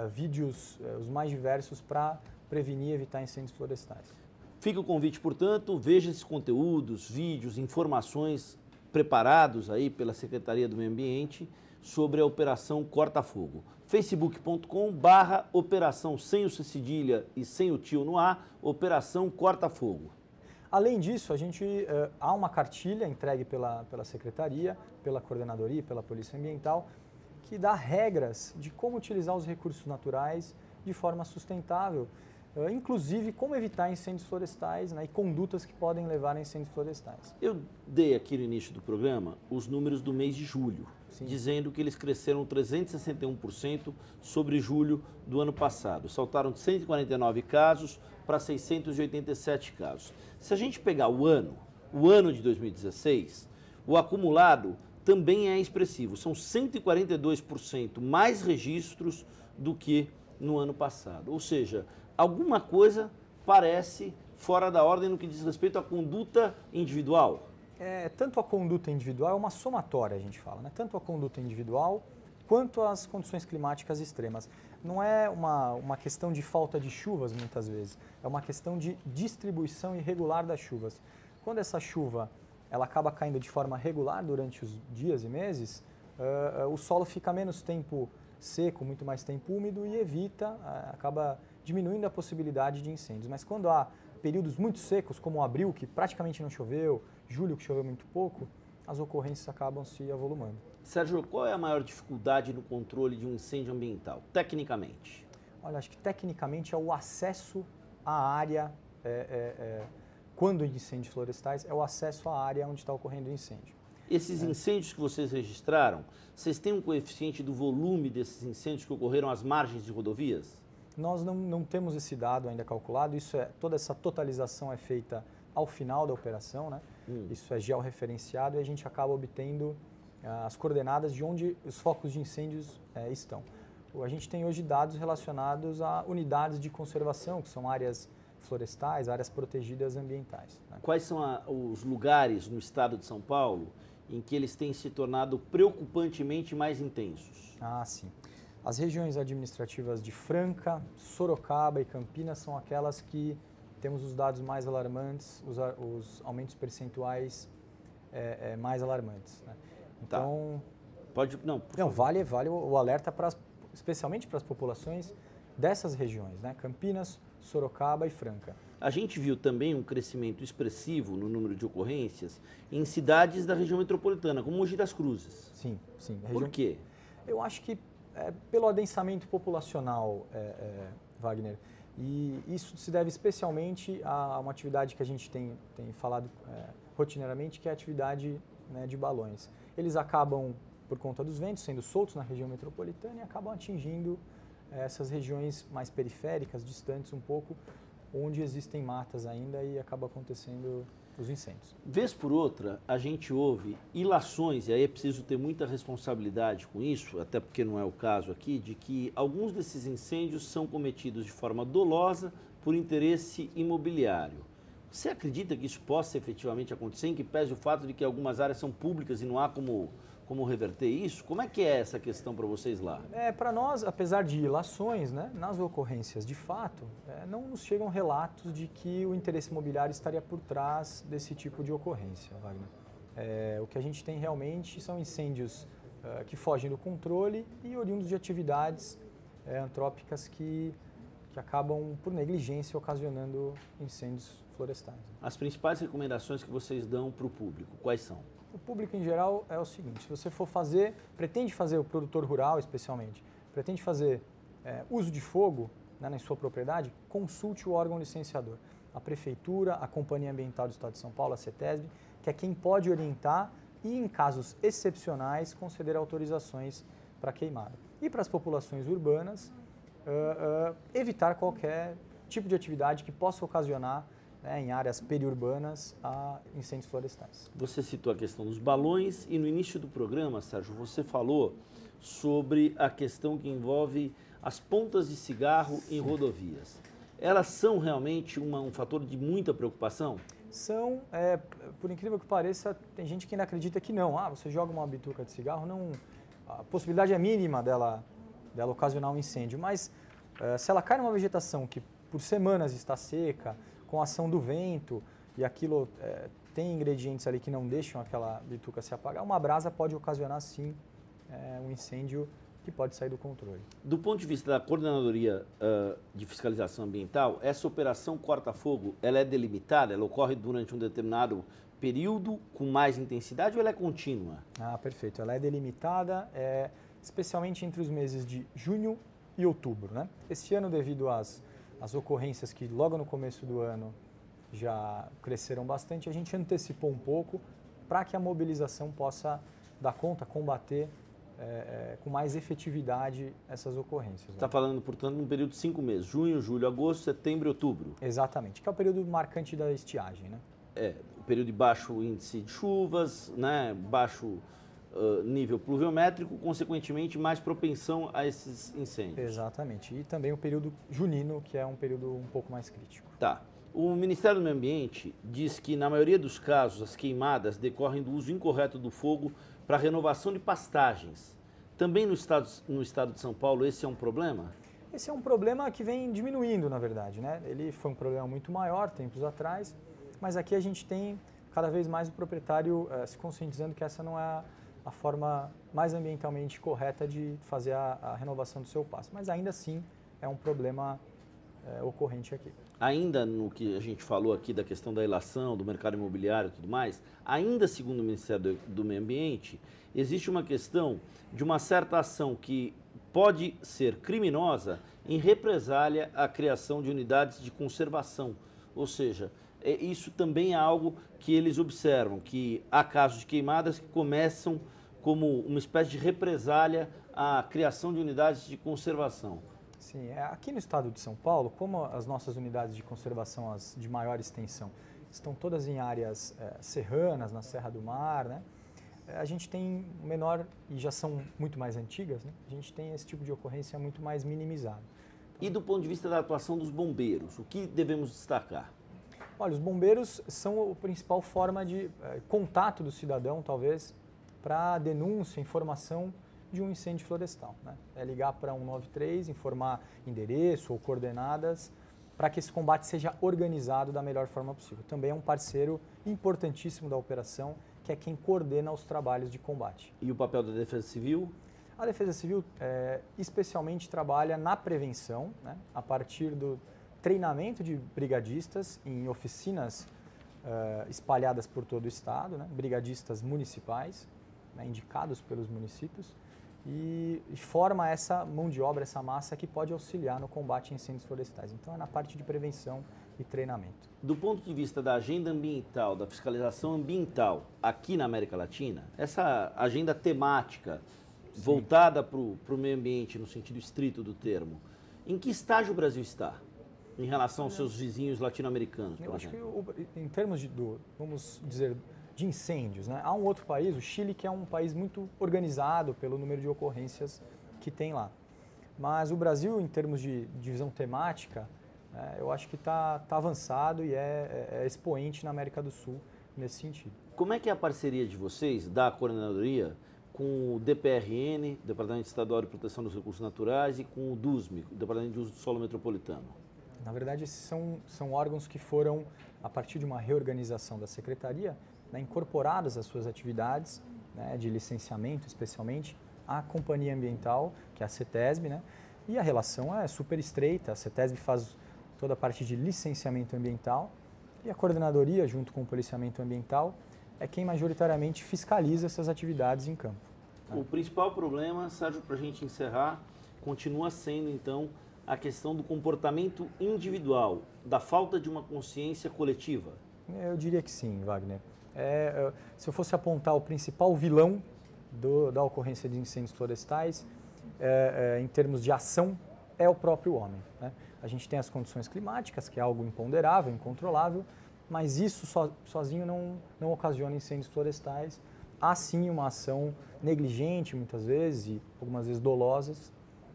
Speaker 3: vídeos os mais diversos para prevenir e evitar incêndios florestais.
Speaker 1: Fica o convite, portanto, veja esses conteúdos, vídeos, informações preparados aí pela Secretaria do Meio Ambiente sobre a Operação Corta Fogo. facebook.com/operação sem o C cedilha e sem o tio no A, Operação Corta Fogo.
Speaker 3: Além disso, há uma cartilha entregue pela Secretaria, pela Coordenadoria e pela Polícia Ambiental, que dá regras de como utilizar os recursos naturais de forma sustentável, inclusive como evitar incêndios florestais, né, e condutas que podem levar a incêndios florestais.
Speaker 1: Eu dei aqui no início do programa os números do mês de julho,
Speaker 3: Sim.
Speaker 1: dizendo que eles cresceram 361% sobre julho do ano passado. Saltaram de 149 casos para 687 casos. Se a gente pegar o ano de 2016, o acumulado também é expressivo. São 142% mais registros do que no ano passado. Ou seja, alguma coisa parece fora da ordem no que diz respeito à conduta individual.
Speaker 3: Tanto a conduta individual é uma somatória, a gente fala, né? Tanto a conduta individual quanto as condições climáticas extremas. Não é uma questão de falta de chuvas, muitas vezes, é uma questão de distribuição irregular das chuvas. Quando essa chuva ela acaba caindo de forma regular durante os dias e meses, o solo fica menos tempo seco, muito mais tempo úmido e acaba diminuindo a possibilidade de incêndios. Mas quando há períodos muito secos, como abril, que praticamente não choveu, julho, que choveu muito pouco, as ocorrências acabam se avolumando.
Speaker 1: Sérgio, qual é a maior dificuldade no controle de um incêndio ambiental, tecnicamente?
Speaker 3: Olha, acho que tecnicamente é o acesso à área, quando em incêndios florestais, é o acesso à área onde está ocorrendo o incêndio.
Speaker 1: Esses incêndios que vocês registraram, vocês têm um coeficiente do volume desses incêndios que ocorreram às margens de rodovias?
Speaker 3: Nós não temos esse dado ainda calculado, toda essa totalização é feita ao final da operação, né? Isso é georreferenciado e a gente acaba obtendo as coordenadas de onde os focos de incêndios estão. A gente tem hoje dados relacionados a unidades de conservação, que são áreas florestais, áreas protegidas ambientais, né?
Speaker 1: Quais são os lugares no estado de São Paulo em que eles têm se tornado preocupantemente mais intensos?
Speaker 3: Ah, sim. As regiões administrativas de Franca, Sorocaba e Campinas são aquelas que temos os dados mais alarmantes, os aumentos percentuais mais alarmantes, né? Então, vale o alerta especialmente para as populações dessas regiões, né? Campinas, Sorocaba e Franca.
Speaker 1: A gente viu também um crescimento expressivo no número de ocorrências em cidades da região metropolitana, como Mogi das Cruzes.
Speaker 3: Sim, sim.
Speaker 1: Por quê?
Speaker 3: Eu acho que pelo adensamento populacional, Wagner, e isso se deve especialmente a uma atividade que a gente tem falado rotineiramente, que é a atividade, né, de balões. Eles acabam, por conta dos ventos, sendo soltos na região metropolitana e acabam atingindo essas regiões mais periféricas, distantes um pouco, onde existem matas ainda e acaba acontecendo os incêndios.
Speaker 1: Vez por outra, a gente ouve ilações, e aí é preciso ter muita responsabilidade com isso, até porque não é o caso aqui, de que alguns desses incêndios são cometidos de forma dolosa por interesse imobiliário. Você acredita que isso possa efetivamente acontecer, em que pese o fato de que algumas áreas são públicas e não há como reverter isso? Como é que é essa questão para vocês lá?
Speaker 3: Para nós, apesar de ilações, né, nas ocorrências de fato, não nos chegam relatos de que o interesse imobiliário estaria por trás desse tipo de ocorrência, Wagner. O que a gente tem realmente são incêndios que fogem do controle e oriundos de atividades antrópicas que acabam, por negligência, ocasionando incêndios florestais.
Speaker 1: As principais recomendações que vocês dão para o público, quais são?
Speaker 3: O público em geral é o seguinte: se você for pretende fazer, o produtor rural especialmente, pretende fazer uso de fogo, né, na sua propriedade, consulte o órgão licenciador. A Prefeitura, a Companhia Ambiental do Estado de São Paulo, a CETESB, que é quem pode orientar e, em casos excepcionais, conceder autorizações para queimada. e para as populações urbanas, evitar qualquer tipo de atividade que possa ocasionar, né, em áreas periurbanas, a incêndios florestais.
Speaker 1: Você citou a questão dos balões e no início do programa, Sérgio, você falou sobre a questão que envolve as pontas de cigarro em rodovias. Elas são realmente um fator de muita preocupação?
Speaker 3: São, por incrível que pareça, tem gente que ainda acredita que não. Você joga uma bituca de cigarro, não, a possibilidade é mínima dela ocasionar um incêndio, mas se ela cai numa vegetação que por semanas está seca, com a ação do vento, e aquilo tem ingredientes ali que não deixam aquela bituca se apagar, uma brasa pode ocasionar sim um incêndio que pode sair do controle.
Speaker 1: Do ponto de vista da Coordenadoria de Fiscalização Ambiental, essa operação corta-fogo, ela é delimitada? Ela ocorre durante um determinado período com mais intensidade ou ela é contínua?
Speaker 3: Perfeito. Ela é delimitada, especialmente entre os meses de junho e outubro, né? Este ano, devido às ocorrências que logo no começo do ano já cresceram bastante, a gente antecipou um pouco para que a mobilização possa dar conta, combater com mais efetividade essas ocorrências.
Speaker 1: Está falando, portanto, de um período de 5 meses, junho, julho, agosto, setembro e outubro.
Speaker 3: Exatamente, que é o período marcante da estiagem, né?
Speaker 1: O período de baixo índice de chuvas, né, baixo nível pluviométrico, consequentemente mais propensão a esses incêndios.
Speaker 3: Exatamente, e também o período junino, que é um período um pouco mais crítico.
Speaker 1: Tá. O Ministério do Meio Ambiente diz que, na maioria dos casos, as queimadas decorrem do uso incorreto do fogo para renovação de pastagens. Também no estado de São Paulo, esse é um problema?
Speaker 3: Esse é um problema que vem diminuindo, na verdade, né? Ele foi um problema muito maior tempos atrás, mas aqui a gente tem cada vez mais o proprietário se conscientizando que essa não é a forma mais ambientalmente correta de fazer a renovação do seu pasto. Mas ainda assim é um problema ocorrente aqui.
Speaker 1: Ainda no que a gente falou aqui da questão da ilação, do mercado imobiliário e tudo mais, ainda segundo o Ministério do Meio Ambiente, existe uma questão de uma certa ação que pode ser criminosa em represália à criação de unidades de conservação. Ou seja, isso também é algo que eles observam, que há casos de queimadas que começam como uma espécie de represália à criação de unidades de conservação.
Speaker 3: Sim, aqui no estado de São Paulo, como as nossas unidades de conservação, as de maior extensão, estão todas em áreas serranas, na Serra do Mar, né? A gente tem menor, e já são muito mais antigas, né? A gente tem esse tipo de ocorrência muito mais minimizado.
Speaker 1: E do ponto de vista da atuação dos bombeiros, o que devemos destacar?
Speaker 3: Olha, os bombeiros são a principal forma de contato do cidadão, talvez, para denúncia, informação de um incêndio florestal, né? É ligar para 193, informar endereço ou coordenadas, para que esse combate seja organizado da melhor forma possível. Também é um parceiro importantíssimo da operação, que é quem coordena os trabalhos de combate.
Speaker 1: E o papel da Defesa Civil?
Speaker 3: A Defesa Civil especialmente trabalha na prevenção, né? A partir do treinamento de brigadistas em oficinas espalhadas por todo o estado, né? Brigadistas municipais, né? Indicados pelos municípios, e forma essa mão de obra, essa massa que pode auxiliar no combate a incêndios florestais. Então é na parte de prevenção e treinamento. Do
Speaker 1: ponto de vista da agenda ambiental, da fiscalização ambiental aqui na América Latina, essa agenda temática voltada para o meio ambiente no sentido estrito do termo, em que estágio o Brasil está em relação aos seus vizinhos latino-americanos?
Speaker 3: Eu acho que em termos vamos dizer, de incêndios, né? Há um outro país, o Chile, que é um país muito organizado pelo número de ocorrências que tem lá. Mas o Brasil, em termos de divisão temática, eu acho que está avançado e é expoente na América do Sul nesse sentido.
Speaker 1: Como é que é a parceria de vocês, da coordenadoria, com o DPRN, Departamento Estadual de Proteção dos Recursos Naturais, e com o DUSME, o Departamento de Uso do Solo Metropolitano?
Speaker 3: Na verdade, esses são órgãos que foram, a partir de uma reorganização da Secretaria, né, incorporadas às suas atividades, né, de licenciamento, especialmente, à Companhia Ambiental, que é a CETESB, né, e a relação é super estreita. A CETESB faz toda a parte de licenciamento ambiental e a coordenadoria, junto com o policiamento ambiental, é quem majoritariamente fiscaliza essas atividades em campo.
Speaker 1: O principal problema, Sérgio, para a gente encerrar, continua sendo, então, a questão do comportamento individual, da falta de uma consciência coletiva.
Speaker 3: Eu diria que sim, Wagner. Se eu fosse apontar o principal vilão da ocorrência de incêndios florestais, em termos de ação, é o próprio homem, né? A gente tem as condições climáticas, que é algo imponderável, incontrolável, mas isso sozinho não ocasiona incêndios florestais. Há sim uma ação negligente, muitas vezes, e algumas vezes dolosas,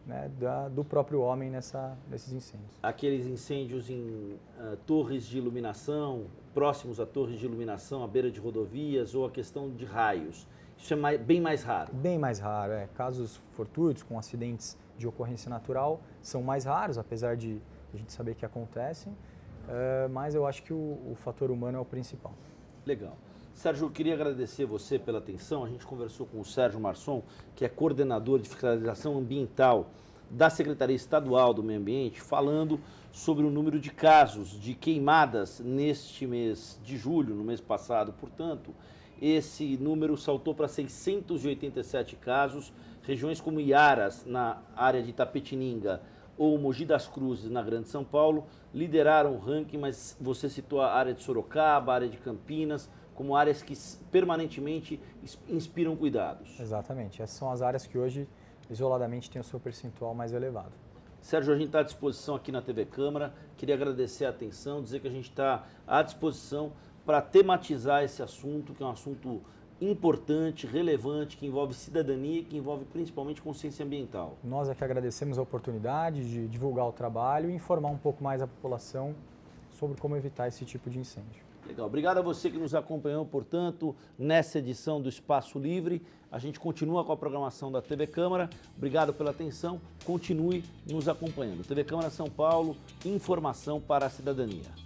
Speaker 3: né, do próprio homem nesses incêndios.
Speaker 1: Aqueles incêndios em torres de iluminação, próximos a torres de iluminação, à beira de rodovias, ou a questão de raios, isso é bem mais raro?
Speaker 3: Bem mais raro, Casos fortuitos, com acidentes de ocorrência natural, são mais raros, apesar de a gente saber que acontecem, mas eu acho que o fator humano é o principal.
Speaker 1: Legal. Sérgio, eu queria agradecer você pela atenção. A gente conversou com o Sérgio Marçom, que é coordenador de fiscalização ambiental da Secretaria Estadual do Meio Ambiente, falando sobre o número de casos de queimadas neste mês de julho, no mês passado, portanto, esse número saltou para 687 casos. Regiões como Iaras, na área de Itapetininga, ou Mogi das Cruzes, na Grande São Paulo, lideraram o ranking, mas você citou a área de Sorocaba, a área de Campinas, como áreas que permanentemente inspiram cuidados.
Speaker 3: Exatamente. Essas são as áreas que hoje, isoladamente, têm o seu percentual mais elevado.
Speaker 1: Sérgio, a gente está à disposição aqui na TV Câmara. Queria agradecer a atenção, dizer que a gente está à disposição para tematizar esse assunto, que é um assunto importante, relevante, que envolve cidadania e que envolve principalmente consciência ambiental.
Speaker 3: Nós é que agradecemos a oportunidade de divulgar o trabalho e informar um pouco mais a população sobre como evitar esse tipo de incêndio.
Speaker 1: Legal. Obrigado a você que nos acompanhou, portanto, nessa edição do Espaço Livre. A gente continua com a programação da TV Câmara. Obrigado pela atenção. Continue nos acompanhando. TV Câmara São Paulo, informação para a cidadania.